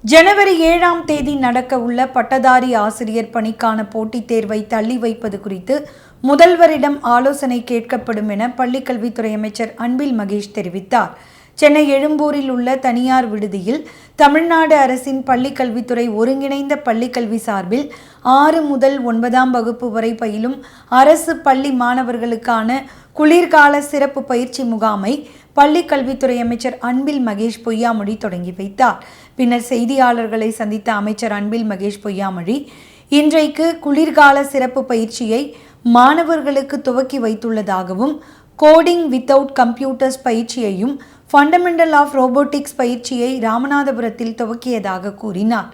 ஜனவரி 7ஆம் தேதி நடக்க உள்ள பட்டதாரி ஆசிரியர் பணிக்கான போட்டித் தேர்வை தள்ளி வைப்பது குறித்து முதல்வரிடம் ஆலோசனை கேட்கப்படும் என பள்ளிக்கல்வித்துறை அமைச்சர் அன்பில் மகேஷ் தெரிவித்தார். சென்னை எழும்பூரில் உள்ள தனியார் விடுதியில் தமிழ்நாடு அரசின் பள்ளிக்கல்வித்துறை ஒருங்கிணைந்த பள்ளிக்கல்வி சார்பில் 6 முதல் 9ஆம் வகுப்பு வரை பயிலும் அரசு பள்ளி மாணவர்களுக்கான குளிர்கால சிறப்பு பயிற்சி முகாமை பள்ளிக்கல்வித்துறை அமைச்சர் அன்பில் மகேஷ் பொய்யாமொழி தொடங்கி வைத்தார். பின்னர் செய்தியாளர்களை சந்தித்த அமைச்சர் அன்பில் மகேஷ் பொய்யாமொழி, இன்றைக்கு குளிர்கால சிறப்பு பயிற்சியை மாணவர்களுக்கு துவக்கி வைத்துள்ளதாகவும், கோடிங் வித்தவுட் கம்ப்யூட்டர்ஸ் பயிற்சியையும் ஃபண்டமெண்டல் ஆஃப் ரோபோட்டிக்ஸ் பயிற்சியை ராமநாதபுரத்தில் துவக்கியதாக கூறினார்.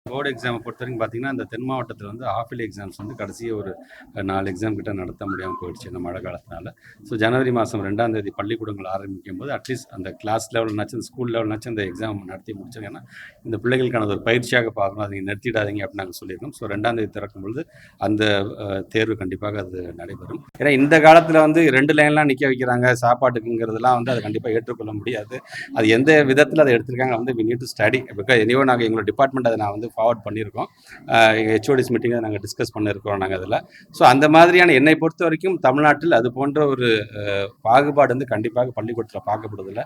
போர்டு எக்ஸாமை பொறுத்த வரைக்கும் பார்த்தீங்கன்னா, இந்த தென் மாவட்டத்தில் வந்து ஹாஃப்லி எக்ஸாம்ஸ் வந்து கடைசியாக ஒரு 4 எக்ஸாம் கிட்ட நடத்த முடியாமல் போயிடுச்சு இந்த மழை காலத்தினால. ஸோ ஜனவரி மாதம் 2ஆம் தேதி பள்ளிக்கூடங்கள் ஆரம்பிக்கும் போது அட்லீஸ்ட் அந்த கிளாஸ் லெவல்னாச்சும் ஸ்கூல் லெவல்னாச்சும் அந்த எக்ஸாம் நடத்தி முடிச்சிங்கன்னா இந்த பிள்ளைகளுக்கான ஒரு பயிற்சியாக பார்க்கணும், அதை நிறுத்திடாதீங்க அப்படின்னு நாங்கள் சொல்லியிருக்கோம். ஸோ 2ஆம் தேதி திறக்கும் பொழுது அந்த தேர்வு கண்டிப்பாக அது நடைபெறும். ஏன்னா இந்த காலத்தில் வந்து 2 லைன்லாம் நிற்க வைக்கிறாங்க சாப்பாட்டுக்குங்கிறதுலாம் வந்து அதை கண்டிப்பாக ஏற்றுக்கொள்ள முடியாது. அது எந்த விதத்தில் அதை எடுத்திருக்காங்க வந்து we need to study. Because anyway நாங்கள் எங்களோட டிபார்ட்மெண்ட் அதை நான் வந்து ஃபார்வர்ட் பண்ணியிருக்கோம். எங்கள் ஹெச்ஓடிஸ் மீட்டிங்கை நாங்கள் டிஸ்கஸ் பண்ணியிருக்கிறோம் நாங்கள் அதில். ஸோ அந்த மாதிரியான என்னை பொறுத்த வரைக்கும் தமிழ்நாட்டில் அது போன்ற ஒரு பாகுபாடு வந்து கண்டிப்பாக பள்ளிக்கூடத்தில் பார்க்கப்படுவதில்லை.